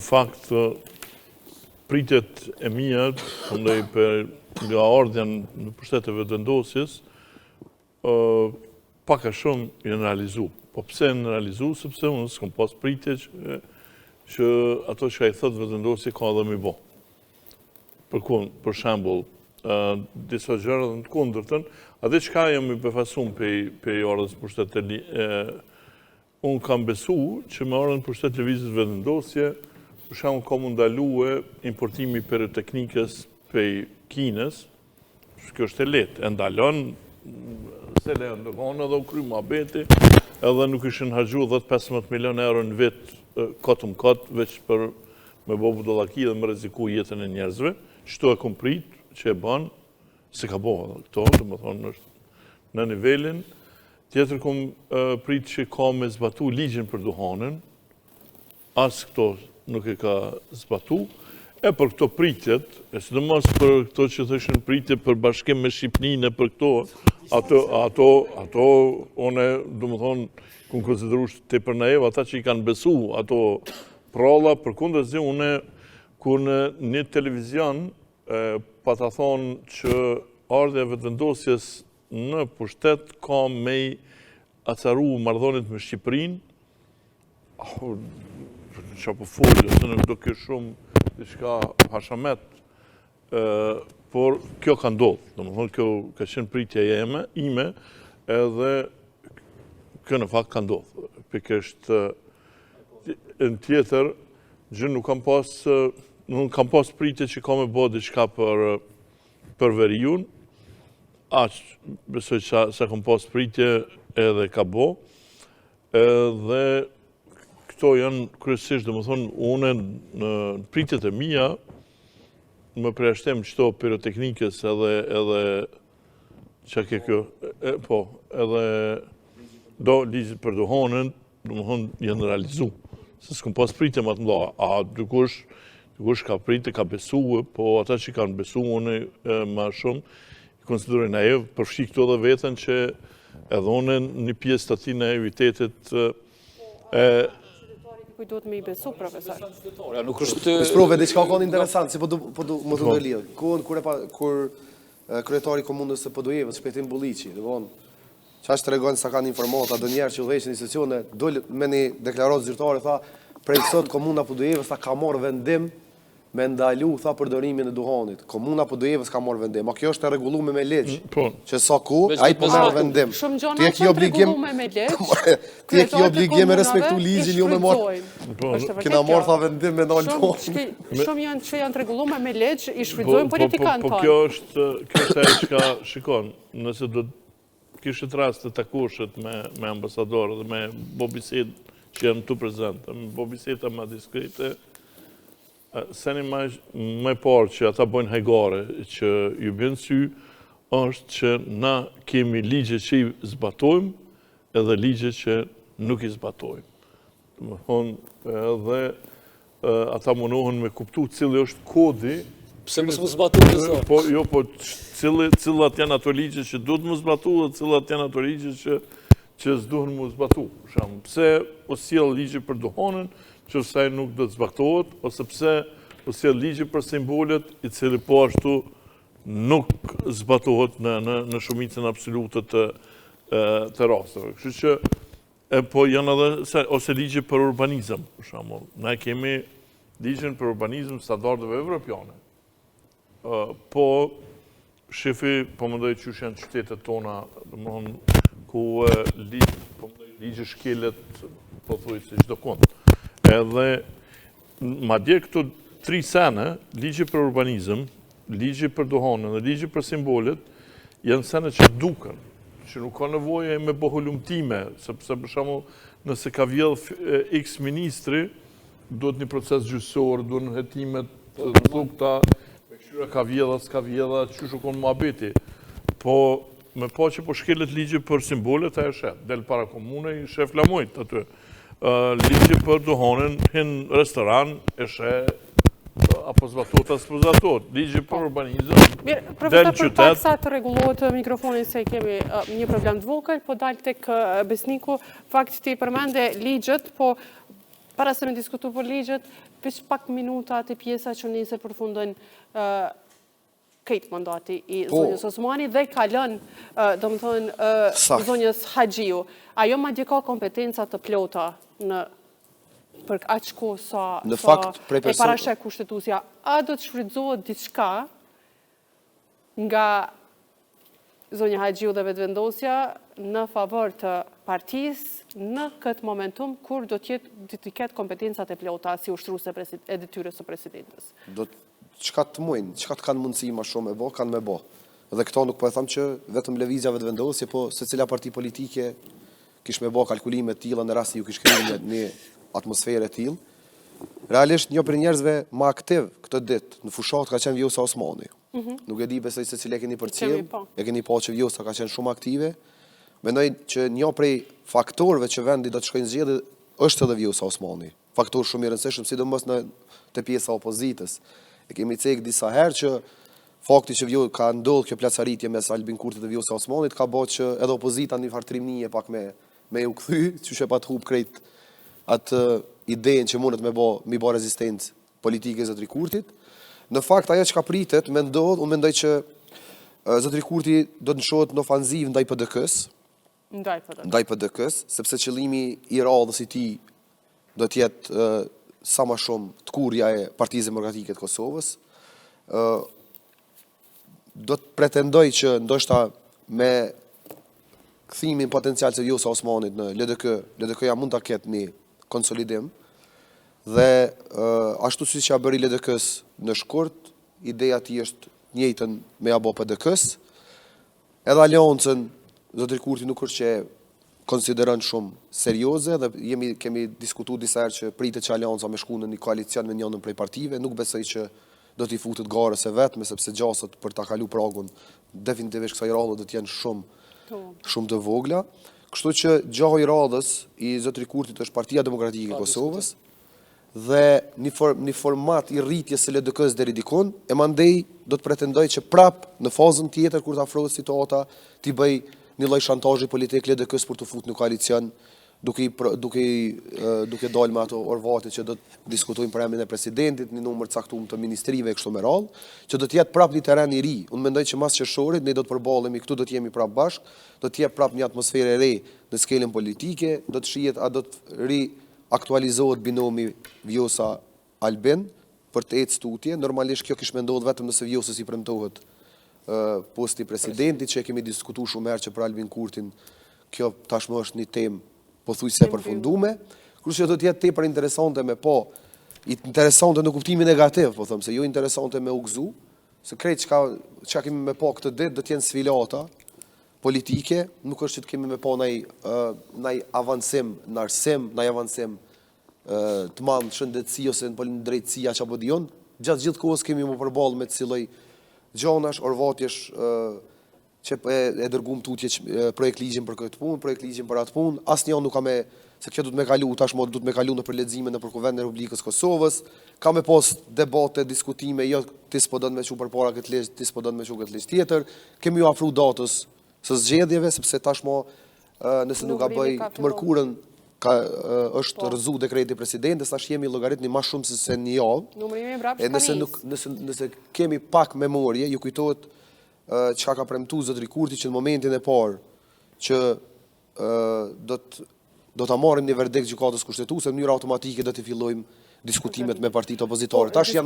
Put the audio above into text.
fakt, pritjet e mia, nga ardhja në pushteteve të vendosjes, pak a shumë janë realizu. Po pse janë realizu? Sepse unë s'kom pas pritje që ato që ai thotë vendosje ka dhe mi bo. Për shembull, disa gjëra dhe në kundërtën, atë çka jam i befasuar pe ardhës pushtet unë kam besu që me ardhën pushtet lëvizjes vendosje, për shembull ka mu ndalue importimi pyroteknikës pej Kinës, kjo është e lehtë, e ndalon se lejon doganë edhe u kry muhabeti, edhe nuk ishin harxhu 10-15 milion euro në vit katëm katë, veç për me bo budallaki dhe me rreziku jetën e njerëzve. Çto e kom prit që e ban, se ka bo këto, domethënë është në nivelin. Tjetër kom prit që ka me zbatu ligjin për duhanën, as këto nuk e ka zbatu. E për këto pritjet, e sidomos për këto që thëshin pritje për bashkim me Shqipninë, për këto, ato, one, domethënë, kun konsideru të për naiv, ata që i kanë besu, ato pralla, për kundërzi, une, kur në një televizion, pa ta thonë që ardhja vetëvendosjes në pushtet ka me i acaru marrëdhëniet me Shqipërinë, që po folë, ose nuk do kjo shumë diçka hashamet, por kjo ka ndodhë, domethënë kjo ka qenë pritja ime, edhe kjo në fakt ka ndodhë. Pikërisht në tjetër, gjë nuk kam pas pritje që ka me bo diçka për veriun, aq besoj që sa kam pas pritje edhe ka bo, edhe këto janë kryesisht, domethënë, une në pritjet e mia, më përjashtem qëto pyroteknikës edhe që ke kjo, edhe do ligjit për duhanën, domethënë, janë realizu. Se s'kom pas pritje më të mëdha. A dikush ka pritje, ka besu, po ata që kanë besu, une ma shumë, i konsideroj naiv, përfshi këto dhe veten që edhe une një pjesë të ati naivitetit duhet me i besu, profesor. Nuk është... Sprove, dhe qka kanë interesant, si më të ndërlidhë. Kur kryetari komunës së PD-s, Shpejtim Bulliqi, që ashtë të regojnë sa kanë informata, dë njerë që u dhejshë institucione, me një deklaratë zyrtare, tha, prej sot komuna PD-s ka marrë vendim me ndalu, tha, përdorimin e duhanit. Komuna PD-s ka marrë vendim. A kjo është e rregulluar me ligj, që sa ku, ai po merr vendim. Shumë gjona është rregulluar me ligj. Ti e ki obligim me respektu ligjin, jo me marrë. Kena marrë, tha, vendim me ndalë duhanin. Shumë janë që janë të rregulluar me ligj, i shfrytëzojnë politikanë tonë. Po kjo është e çka shikon, nëse do kishit rast të takoshët me ambasadorë dhe me bobisit që janë tu prezente, me bobisita ma diskrete, se një më parë që ata bojnë hajgare që ju bjenë sy, është që na kemi ligje që i zbatojmë edhe ligje që nuk i zbatojmë. Më thonë edhe ata mundohen me kuptu cili është kodi. Pse mësë më zbatu të sa? Po, jo, po, cilat janë ato ligje që duhet më zbatu dhe cilat janë ato ligje që s'duhen më zbatu. Pse o sjell ligje për duhanën, që saj nuk do të zbatohet, ose pse o sjell ligje për simbolet, i cili po ashtu nuk zbatohet në shumicën absolute të rasteve. Kështu që, po janë edhe, ose ligje për urbanizëm, për shembull. Ne kemi ligjen për urbanizëm standardeve evropiane. Po, shefi, po mendoj që janë qytetet tona, ku ligje shkelet, po thuj se çdo kund. Edhe, madje këto 3 sene, ligje për urbanizëm, ligje për duhanën dhe ligje për simbolet, janë sene që duken, që nuk ka nevojë me bohulumtime, sepse për shembull, nëse ka vjedh X ministri, duhet një proces gjyqësor, duhet në hetimet të thukta, me këshyra ka vjedha, s'ka vjedha, që shukon muhabeti. Po, me pa që po shkelet ligje për simbolet, ajo shet, del para komune, i shef lamojt aty. Ligje për duhanën, hinë restoran, e she, apo zbatot, as po zbatot. Ligje për urbanizëm, del qytet. Për pak sa të rregullohet mikrofonin, se kemi një problem të vogël, po dal tek Besniku, fakt ti përmende ligjet, po para se me diskutu për ligjet, veç pak minuta të pjesa që nise përfundojnë këtë mandati i zonjës Osmani dhe kalon, do më thonë, zonjës Haxhiu. Ajo ma dje ka kompetenca të plota për aq kohë sa e parashek kushtetusja. A do të shfrytëzohet diçka nga zonja Haxhiu dhe vetëvendosja në favor të partisë në këtë momentum kur do të ketë kompetencat e plota si ushtruese e detyrës së presidentës? Çka të mujnë, çka të kanë mundësi ma shumë e bo, kanë me bo. Dhe këto nuk po e thamë që vetëm lëvizja vetëvendosje, po se cila parti politike kish me bo kalkulime të tilla në rast se ju kish kriju një atmosferë të tillë. Realisht një për njerëzve më aktiv këtë ditë në fushat ka qenë Vjosa Osmani. Nuk e di besoj se cilë e keni përcjell, e keni pa që Vjosa ka qenë shumë aktive. Mendoj që një prej faktorëve që vendi do të shkojnë zgjedhje është edhe Vjosa Osmani. Faktor shumë i rëndësishëm, sidomos në te pjesa opozitës. E kemi cek disa herë që fakti që ka ndodhur kjo placaritje mes Albin Kurtit dhe Vjosa Osmanit ka bërë që edhe opozita në një farë trimnie pak me u kthy, që pa të humb krejt atë idenë që mundet mi bë rezistencë politike Zotri Kurtit. Në fakt ajo që ka pritet me ndodh, unë mendoj që Zotri Kurti do të shohet në ofanzivë ndaj PDK-s. Ndaj PDK-s, sepse qëllimi i radhës i tij do të jetë sa më shumë të kurrja e Partisë Demokratike të Kosovës. Do të pretendoj që ndoshta me kthimin potencial të Vjosa Osmanit në LDK-ja mund ta ketë një konsolidim. Dhe ashtu siç ja bëri LDK-s në shkurt, ideja e tij është njëjtën me apo PDK-s. Edhe aleancën Zotri Kurti nuk është që konsideron shumë serioze dhe kemi diskutuar disa herë që pritet që aleanca me shku në një koalicion me njërin prej partive, nuk besoj që do t'i futet garës e vetme sepse gjasat për ta kalu pragun definitivisht kësaj radhe do të jenë shumë të vogla. Kështu që gjaha i radhës i Zotri Kurtit është Partia Demokratike e Kosovës dhe një format i rritjes së LDK-s deri dikun, e mandej do të pretendoj që prap në fazën tjetër kur të afrohet situata t'i bëj një lloj shantazhi politik LDK-s për të futur në koalicion, duke dalë me ato orvate që do të diskutojnë për emrin e presidentit, një numër caktuar të ministrive e kështu me radhë, që do të jetë prap një terren i ri. Unë mendoj që mas qershorit ne do të përballemi këtu, do të jemi prap bashk, do të jetë prap një atmosferë e re në skelën politike, do të shihet do të riaktualizohet binomi Vjosa Albin për të ecë tutje. Normalisht kjo kish mendohet vetëm nëse Vjosës i premtohet posti presidentit, që e kemi diskutuar shumë herë që për Albin Kurtin kjo tashmë është një temë pothuajse e përfunduar. Kështu që do të jetë tepër interesante me interesante në kuptimin negativ, po them se jo interesante me u gëzu, se krejt çka kemi me pa këtë ditë do të jenë sfilata politike, nuk është që të kemi me pa ndaj avancim në arsim, ndaj avancim të madh shëndetësi ose në drejtësia çapo dijon, gjatë gjithë kohës kemi më përballë me të lloj gjonash, orvatjesh që e dërguam tutje projekt ligjin për këtë punë, projekt ligjin për atë punë, asnjë nuk ka se kjo do të më kalu tashmë do të më kalu në përleximin në Kuvendin e Republikës Kosovës, ka me pas debate, diskutime, jo ti s'po don me çu përpara këtë ligj, ti s'po don me çu këtë ligj tjetër, kemi u afruar datës së zgjedhjeve sepse tashmë nëse nuk ka bëj të mërkurën është rrezu dekreti i presidentës, tash jemi llogaritni më shumë se një javë. Numri i mbrapsht nëse kemi pak memorie, ju kujtohet çka ka premtuar Zotri Kurti që në momentin e parë që do ta marrim një verdikt gjykatës kushtetuese, në mënyrë automatike do të fillojmë diskutimet me partitë opozitare. Tash janë